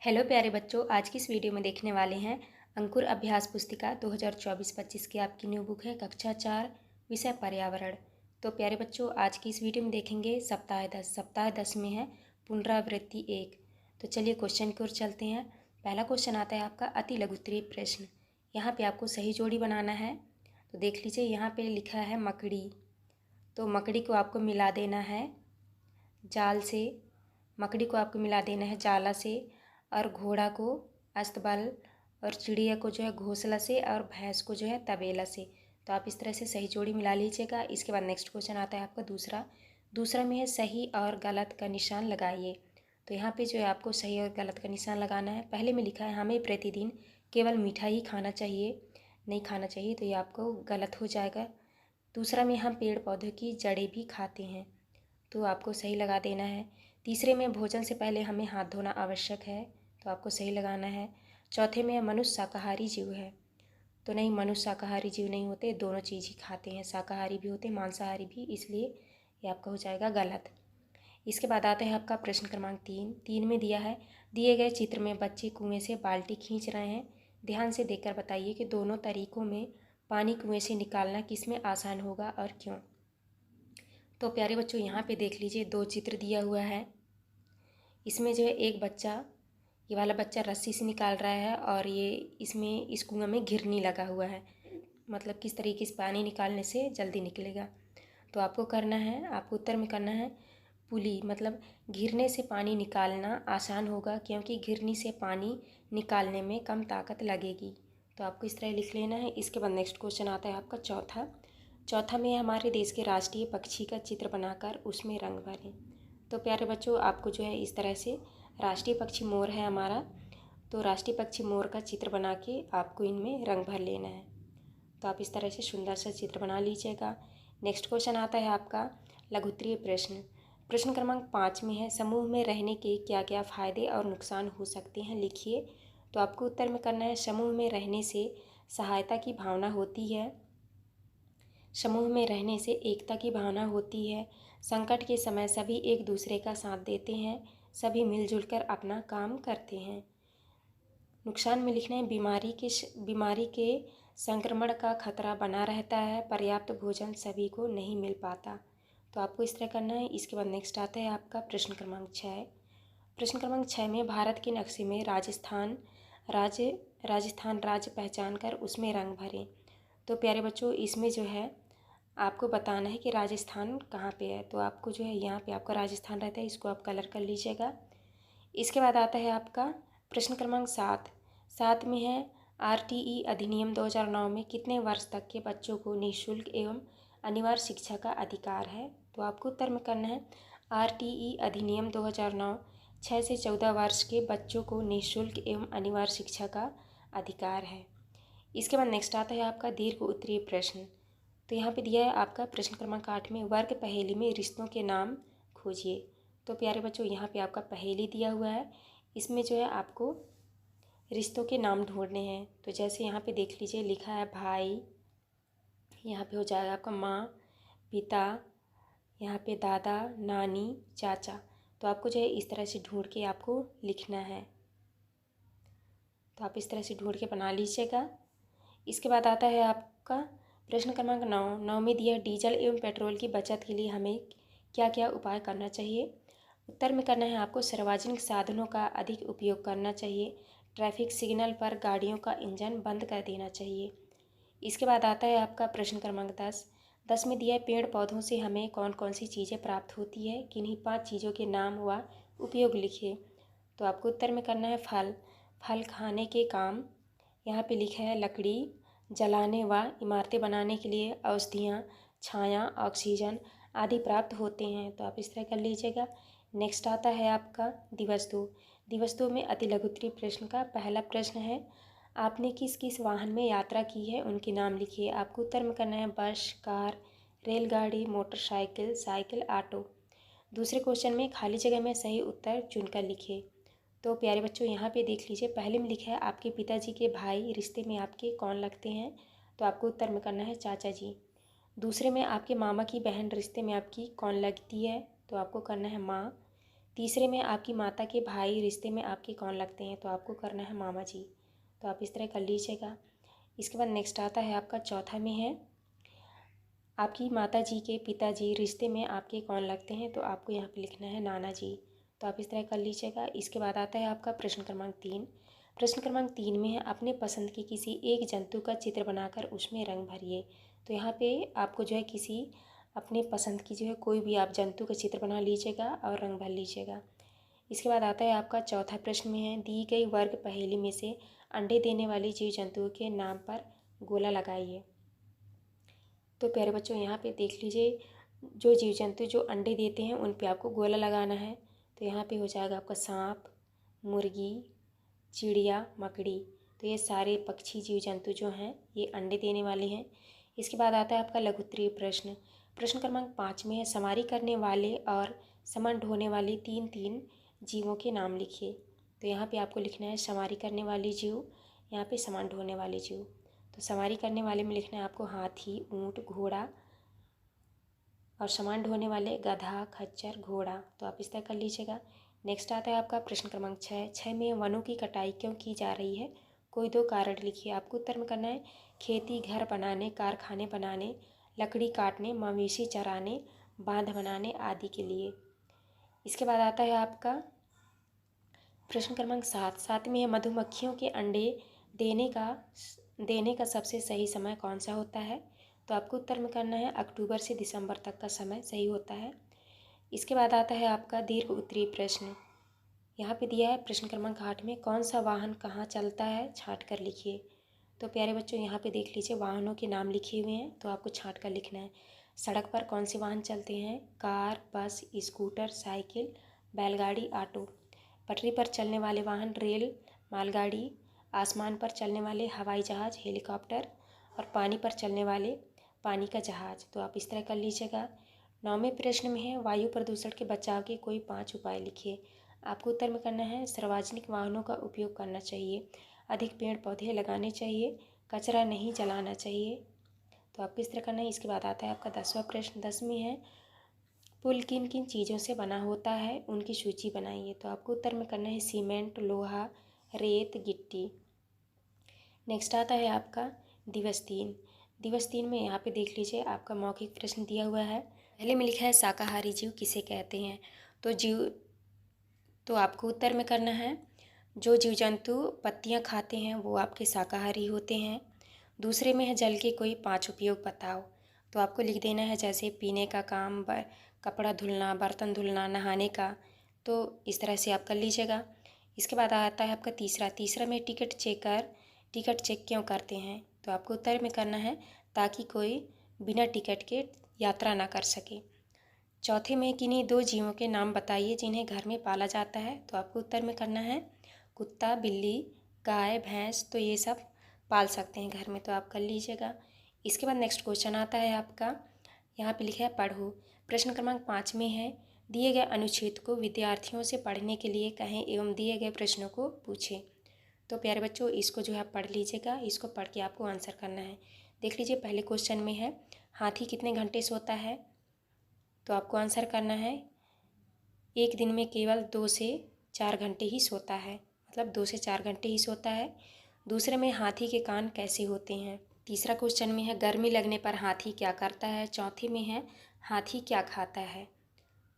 Hello प्यारे बच्चों, आज की इस वीडियो में देखने वाले हैं अंकुर अभ्यास पुस्तिका 2024-25 की आपकी न्यू बुक है कक्षा 4 विषय पर्यावरण। तो प्यारे बच्चों, आज की इस वीडियो में देखेंगे सप्ताह 10 में है पुनरावृत्ति 1। तो चलिए क्वेश्चन की ओर चलते हैं। पहला क्वेश्चन आता है आपका अति लघुत्तरीय प्रश्न। यहाँ पे आपको सही जोड़ी बनाना है। तो देख लीजिए, यहाँ पे लिखा है मकड़ी, तो मकड़ी को आपको मिला देना है जाल से, मकड़ी को आपको मिला देना है जाला से, और घोड़ा को अस्तबल, और चिड़िया को जो है घोंसला से, और भैंस को जो है तबेला से। तो आप इस तरह से सही जोड़ी मिला लीजिएगा। इसके बाद नेक्स्ट क्वेश्चन आता है आपका दूसरा में है सही और गलत का निशान लगाइए। तो यहाँ पे जो है आपको सही और गलत का निशान लगाना है। पहले में लिखा है हमें प्रतिदिन केवल मीठा ही खाना चाहिए, नहीं खाना चाहिए, तो ये आपको गलत हो जाएगा। दूसरा में हम पेड़ पौधों की जड़ें भी खाते हैं, तो आपको सही लगा देना है। तीसरे में भोजन से पहले हमें हाथ धोना आवश्यक है, तो आपको सही लगाना है। चौथे में मनुष्य शाकाहारी जीव है, तो नहीं, मनुष्य शाकाहारी जीव नहीं होते, दोनों चीज़ ही खाते हैं, शाकाहारी भी होते हैं मांसाहारी भी, इसलिए ये आपका हो जाएगा गलत। इसके बाद आता है आपका प्रश्न क्रमांक 3 में दिया है दिए गए चित्र में बच्चे कुएं से बाल्टी खींच रहे हैं। ध्यान से देखकर बताइए कि दोनों तरीकों में पानी कुएं से निकालना किसमें आसान होगा और क्यों। तो प्यारे बच्चों, यहाँ पे देख लीजिए, दो चित्र दिया हुआ है। इसमें जो है एक बच्चा, ये वाला बच्चा रस्सी से निकाल रहा है, और ये इसमें इस कुआं में घिरनी लगा हुआ है, मतलब किस तरीके से पानी निकालने से जल्दी निकलेगा। तो आपको करना है, आपको उत्तर में करना है पुली, मतलब घिरने से पानी निकालना आसान होगा, क्योंकि घिरनी से पानी निकालने में कम ताकत लगेगी। तो आपको इस तरह लिख लेना है। इसके बाद नेक्स्ट क्वेश्चन आता है आपका चौथा में हमारे देश के राष्ट्रीय पक्षी का चित्र बनाकर उसमें रंग भरें। तो प्यारे बच्चों, आपको जो है इस तरह से, राष्ट्रीय पक्षी मोर है हमारा, तो राष्ट्रीय पक्षी मोर का चित्र बना के आपको इनमें रंग भर लेना है। तो आप इस तरह से सुंदर सा चित्र बना लीजिएगा। नेक्स्ट क्वेश्चन आता है आपका लघुत्तरीय प्रश्न क्रमांक 5 में है समूह में रहने के क्या क्या फ़ायदे और नुकसान हो सकते हैं, लिखिए। तो आपको उत्तर में करना है समूह में रहने से सहायता की भावना होती है, समूह में रहने से एकता की भावना होती है, संकट के समय सभी एक दूसरे का साथ देते हैं, सभी मिलजुल कर अपना काम करते हैं। नुकसान में लिखना है बीमारी के संक्रमण का खतरा बना रहता है, पर्याप्त भोजन सभी को नहीं मिल पाता। तो आपको इस तरह करना है। इसके बाद नेक्स्ट आता है आपका प्रश्न क्रमांक 6 में भारत के नक्शे में राजस्थान राज्य पहचान कर उसमें रंग भरें। तो प्यारे बच्चों, इसमें जो है आपको बताना है कि राजस्थान कहाँ पे है। तो आपको जो है यहाँ पे आपका राजस्थान रहता है, इसको आप कलर कर लीजिएगा। इसके बाद आता है आपका प्रश्न क्रमांक 7 में है RTE अधिनियम 2009 में कितने वर्ष तक के बच्चों को निःशुल्क एवं अनिवार्य शिक्षा का अधिकार है। तो आपको उत्तर में करना है RTE अधिनियम 2009 6 से 14 वर्ष के बच्चों को निःशुल्क एवं अनिवार्य शिक्षा का अधिकार है। इसके बाद नेक्स्ट आता है आपका दीर्घ उत्तरीय प्रश्न। तो यहाँ पे दिया है आपका प्रश्न क्रमांक 8 में वर्ग पहेली में रिश्तों के नाम खोजिए। तो प्यारे बच्चों, यहाँ पे आपका पहेली दिया हुआ है, इसमें जो है आपको रिश्तों के नाम ढूंढने हैं। तो जैसे यहाँ पे देख लीजिए, लिखा है भाई, यहाँ पे हो जाएगा आपका माँ पिता, यहाँ पे दादा नानी चाचा। तो आपको जो है इस तरह से ढूंढ के आपको लिखना है। तो आप इस तरह से ढूंढ के बना लीजिएगा। इसके बाद आता है आपका प्रश्न क्रमांक 9 में दिया डीजल एवं पेट्रोल की बचत के लिए हमें क्या क्या उपाय करना चाहिए। उत्तर में करना है आपको सार्वजनिक साधनों का अधिक उपयोग करना चाहिए, ट्रैफिक सिग्नल पर गाड़ियों का इंजन बंद कर देना चाहिए। इसके बाद आता है आपका प्रश्न क्रमांक 10 में दिया है पेड़ पौधों से हमें कौन कौन सी चीज़ें प्राप्त होती है, किन्हीं 5 चीज़ों के नाम व उपयोग लिखिए। तो आपको उत्तर में करना है फल खाने के काम, यहाँ पे लिखा है लकड़ी जलाने व इमारतें बनाने के लिए, औषधियाँ, छाया, ऑक्सीजन आदि प्राप्त होते हैं। तो आप इस तरह कर लीजिएगा। नेक्स्ट आता है आपका दिवस दो में अति लघुत्तरीय प्रश्न का पहला प्रश्न है आपने किस किस वाहन में यात्रा की है, उनके नाम लिखिए। आपको उत्तर में करना है बस, कार, रेलगाड़ी, मोटरसाइकिल, साइकिल, ऑटो। दूसरे क्वेश्चन में खाली जगह में सही उत्तर चुनकर लिखिए। तो प्यारे बच्चों, यहाँ पे देख लीजिए, पहले में लिखा है आपके पिताजी के भाई रिश्ते में आपके कौन लगते हैं। तो आपको उत्तर में करना है चाचा जी। दूसरे में आपके मामा की बहन रिश्ते में आपकी कौन लगती है। तो आपको करना है माँ। तीसरे में आपकी माता के भाई रिश्ते में आपके कौन लगते हैं, तो आपको करना है मामा जी। तो आप इस तरह कर लीजिएगा। इसके बाद नेक्स्ट आता है आपका चौथा में है आपकी माता जी के पिताजी रिश्ते में आपके कौन लगते हैं, तो आपको यहाँ पे लिखना है नाना जी। तो आप इस तरह कर लीजिएगा। इसके बाद आता है आपका प्रश्न क्रमांक 3। प्रश्न क्रमांक 3 में है अपने पसंद के किसी एक जंतु का चित्र बनाकर उसमें रंग भरिए। तो यहाँ पे आपको जो है किसी अपने पसंद की जो है कोई भी आप जंतु का चित्र बना लीजिएगा और रंग भर लीजिएगा। इसके बाद आता है आपका चौथा प्रश्न में है दी गई वर्ग पहेली में से अंडे देने वाले जीव जंतुओं के नाम पर गोला लगाइए। तो प्यारे बच्चों यहाँ पे देख लीजिए, जो जीव जंतु जो अंडे देते हैं उन पे आपको गोला लगाना है। तो यहाँ पे हो जाएगा आपका सांप, मुर्गी, चिड़िया, मकड़ी। तो ये सारे पक्षी जीव जंतु जो हैं ये अंडे देने वाले हैं। इसके बाद आता है आपका लघु उत्तरीय प्रश्न। प्रश्न क्रमांक 5 में है सवारी करने वाले और समान ढोने वाले तीन जीवों के नाम लिखिए। तो यहाँ पे आपको लिखना है सवारी करने वाले जीव, यहाँ पे समान ढोने वाले जीव। तो सवारी करने वाले में लिखना है आपको हाथी, ऊँट, घोड़ा, और समान ढोने वाले गधा, खच्चर, घोड़ा। तो आप इस तरह कर लीजिएगा। नेक्स्ट आता है आपका प्रश्न क्रमांक 6 में वनों की कटाई क्यों की जा रही है, कोई 2 कारण लिखिए। आपको उत्तर में करना है खेती, घर बनाने, कारखाने बनाने, लकड़ी काटने, मवेशी चराने, बांध बनाने आदि के लिए। इसके बाद आता है आपका प्रश्न क्रमांक 7 में है मधुमक्खियों के अंडे देने का सबसे सही समय कौन सा होता है। तो आपको उत्तर में करना है अक्टूबर से दिसंबर तक का समय सही होता है। इसके बाद आता है आपका दीर्घ उत्तरीय प्रश्न। यहाँ पे दिया है प्रश्न क्रमांक 8 में कौन सा वाहन कहाँ चलता है, छाँट कर लिखिए। तो प्यारे बच्चों यहाँ पे देख लीजिए वाहनों के नाम लिखे हुए हैं, तो आपको छाँट कर लिखना है। सड़क पर कौन से वाहन चलते हैं, कार, बस, स्कूटर, साइकिल, बैलगाड़ी, ऑटो। पटरी पर चलने वाले वाहन रेल, मालगाड़ी, आसमान पर चलने वाले हवाई जहाज़, हेलीकॉप्टर, और पानी पर चलने वाले पानी का जहाज़। तो आप इस तरह कर लीजिएगा। 9वें प्रश्न में है वायु प्रदूषण के बचाव के कोई 5 उपाय लिखिए। आपको उत्तर में करना है सार्वजनिक वाहनों का उपयोग करना चाहिए, अधिक पेड़ पौधे लगाने चाहिए, कचरा नहीं जलाना चाहिए। तो आपको इस तरह करना है। इसके बाद आता है आपका 10वां प्रश्न। 10 में है पुल किन किन चीज़ों से बना होता है, उनकी सूची बनाइए। तो आपको उत्तर में करना है सीमेंट, लोहा, रेत, गिट्टी। नेक्स्ट आता है आपका दिवस 3। दिवस 3 में यहाँ पे देख लीजिए आपका मौखिक प्रश्न दिया हुआ है। पहले में लिखा है शाकाहारी जीव किसे कहते हैं। तो आपको उत्तर में करना है जो जीव जंतु पत्तियाँ खाते हैं वो आपके शाकाहारी होते हैं। दूसरे में है जल के कोई 5 उपयोग बताओ। तो आपको लिख देना है जैसे पीने का काम, कपड़ा धुलना, बर्तन धुलना, नहाने का। तो इस तरह से आप कर लीजिएगा। इसके बाद आता है आपका तीसरा में टिकट चेक क्यों करते हैं। तो आपको उत्तर में करना है ताकि कोई बिना टिकट के यात्रा ना कर सके। चौथे में किन्हीं 2 जीवों के नाम बताइए जिन्हें घर में पाला जाता है। तो आपको उत्तर में करना है कुत्ता, बिल्ली, गाय, भैंस। तो ये सब पाल सकते हैं घर में, तो आप कर लीजिएगा। इसके बाद नेक्स्ट क्वेश्चन आता है आपका, यहाँ पे लिखा है पढ़ो। प्रश्न क्रमांक 5 में है दिए गए अनुच्छेद को विद्यार्थियों से पढ़ने के लिए कहें एवं दिए गए प्रश्नों को पूछें। तो प्यारे बच्चों इसको जो है आप पढ़ लीजिएगा, इसको पढ़ के आपको आंसर करना है। देख लीजिए पहले क्वेश्चन में है हाथी कितने घंटे सोता है। तो आपको आंसर करना है एक दिन में केवल 2 से 4 घंटे ही सोता है, मतलब 2 से 4 घंटे ही सोता है। दूसरे में हाथी के कान कैसे होते हैं। तीसरा क्वेश्चन में है गर्मी लगने पर हाथी क्या करता है। चौथे में है हाथी क्या खाता है।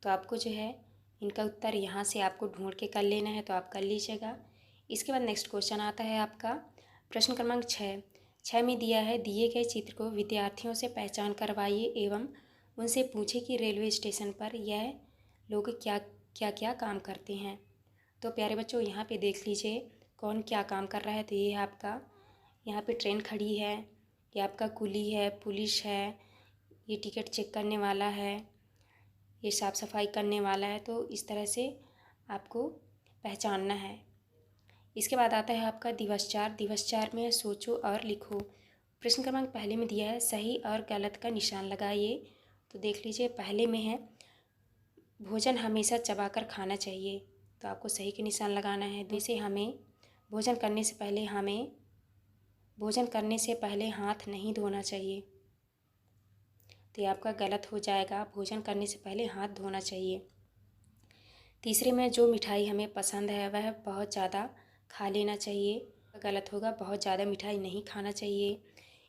तो आपको जो है इनका उत्तर यहाँ से आपको ढूंढ के कर लेना है, तो आप कर लीजिएगा। इसके बाद नेक्स्ट क्वेश्चन आता है आपका प्रश्न क्रमांक 6 में दिया है दिए गए चित्र को विद्यार्थियों से पहचान करवाइए एवं उनसे पूछे कि रेलवे स्टेशन पर यह लोग क्या काम करते हैं। तो प्यारे बच्चों यहाँ पे देख लीजिए कौन क्या काम कर रहा है। तो ये है आपका यहाँ पे ट्रेन खड़ी है, ये आपका कुली है, पुलिस है, ये टिकट चेक करने वाला है, ये साफ़ सफाई करने वाला है। तो इस तरह से आपको पहचानना है। इसके बाद आता है आपका दिवस 4 में सोचो और लिखो। प्रश्न क्रमांक पहले में दिया है सही और गलत का निशान लगाइए। तो देख लीजिए पहले में है भोजन हमेशा चबाकर खाना चाहिए। तो आपको सही के निशान लगाना है। जैसे हमें भोजन करने से पहले हाथ नहीं धोना चाहिए। तो ये आपका गलत हो जाएगा, भोजन करने से पहले हाथ धोना चाहिए। तीसरे में जो मिठाई हमें पसंद है वह बहुत ज़्यादा खा लेना चाहिए, गलत होगा, बहुत ज़्यादा मिठाई नहीं खाना चाहिए।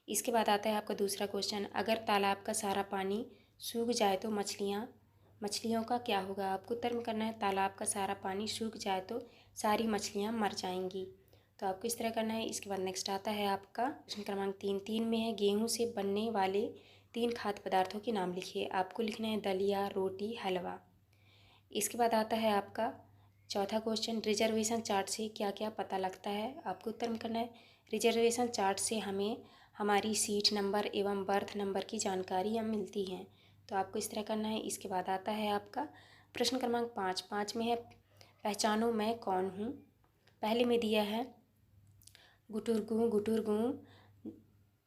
इसके बाद आता है आपका दूसरा क्वेश्चन, अगर तालाब का सारा पानी सूख जाए तो मछलियों का क्या होगा? आपको उत्तर में करना है तालाब का सारा पानी सूख जाए तो सारी मछलियाँ मर जाएंगी। तो आपको इस तरह करना है। इसके बाद नेक्स्ट आता है आपका प्रश्न क्रमांक 3 में है, गेहूँ से बनने वाले 3 खाद्य पदार्थों के नाम लिखिए। आपको लिखना है दलिया, रोटी, हलवा। इसके बाद आता है आपका चौथा क्वेश्चन, रिजर्वेशन चार्ट से क्या क्या पता लगता है? आपको उत्तर में करना है रिजर्वेशन चार्ट से हमें हमारी सीट नंबर एवं बर्थ नंबर की जानकारी हम मिलती हैं। तो आपको इस तरह करना है। इसके बाद आता है आपका प्रश्न क्रमांक 5 में है, पहचानो मैं कौन हूँ। पहले में दिया है, गुटुरगु गुटुरगु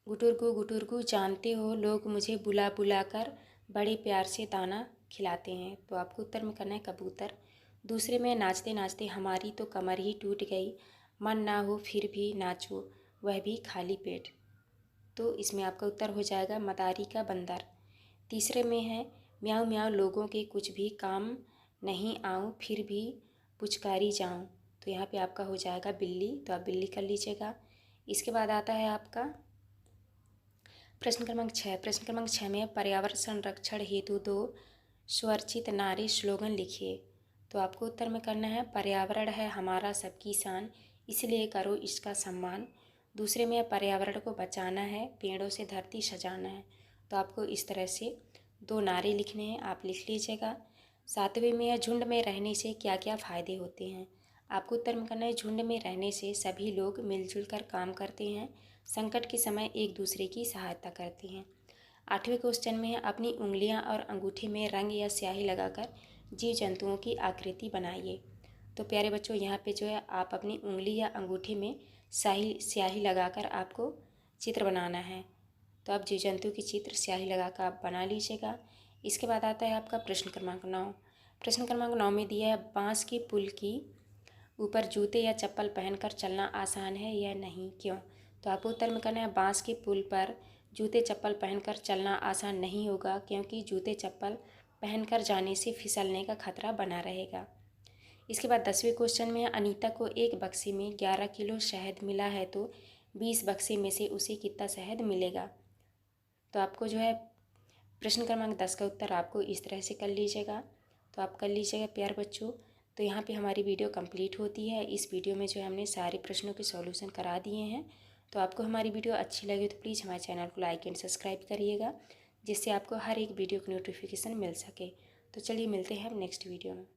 गुटुरगु गुटुरगु जानते हो लोग मुझे बुला बुला कर बड़े प्यार से दाना खिलाते हैं। तो आपको उत्तर में करना है कबूतर। दूसरे में नाचते नाचते हमारी तो कमर ही टूट गई, मन ना हो फिर भी नाचो वह भी खाली पेट। तो इसमें आपका उत्तर हो जाएगा मदारी का बंदर। तीसरे में है, म्याऊं म्याऊं लोगों के कुछ भी काम नहीं आऊं फिर भी पुचकारी जाऊं। तो यहाँ पे आपका हो जाएगा बिल्ली। तो आप बिल्ली कर लीजिएगा। इसके बाद आता है आपका प्रश्न क्रमांक 6 में पर्यावरण संरक्षण हेतु 2 स्वरचित नारे स्लोगन लिखिए। तो आपको उत्तर में करना है, पर्यावरण है हमारा सबकी शान, इसलिए करो इसका सम्मान। दूसरे में पर्यावरण को बचाना है, पेड़ों से धरती सजाना है। तो आपको इस तरह से 2 नारे लिखने हैं, आप लिख लीजिएगा। 7वें में है, झुंड में रहने से क्या क्या फ़ायदे होते हैं? आपको उत्तर में करना है, झुंड में रहने से सभी लोग मिलजुल कर काम करते हैं, संकट के समय एक दूसरे की सहायता करते हैं। 8वें क्वेश्चन में है, अपनी उंगलियां और अंगूठे में रंग या स्याही लगाकर जीव जंतुओं की आकृति बनाइए। तो प्यारे बच्चों, यहाँ पे जो है आप अपनी उंगली या अंगूठे में स्याही लगाकर आपको चित्र बनाना है। तो आप जीव जंतु की चित्र स्याही लगाकर आप बना लीजिएगा। इसके बाद आता है आपका प्रश्न क्रमांक 9। प्रश्न क्रमांक 9 में दिया है, बाँस की पुल की ऊपर जूते या चप्पल पहनकर चलना आसान है या नहीं, क्यों? तो आपको उत्तर में करना है, बाँस के पुल पर जूते चप्पल पहनकर चलना आसान नहीं होगा, क्योंकि जूते चप्पल पहनकर जाने से फिसलने का खतरा बना रहेगा। इसके बाद 10वें क्वेश्चन में, अनीता को एक बक्से में 11 किलो शहद मिला है तो 20 बक्से में से उसे कितना शहद मिलेगा? तो आपको जो है प्रश्न क्रमांक 10 का उत्तर आपको इस तरह से कर लीजिएगा। तो आप कर लीजिएगा प्यारे बच्चों। तो यहाँ पे हमारी वीडियो कंप्लीट होती है। इस वीडियो में जो है हमने सारे प्रश्नों के सॉल्यूशन करा दिए हैं। तो आपको हमारी वीडियो अच्छी लगे तो प्लीज़ हमारे चैनल को लाइक एंड सब्सक्राइब करिएगा, जिससे आपको हर एक वीडियो की नोटिफिकेशन मिल सके। तो चलिए मिलते हैं अब नेक्स्ट वीडियो में।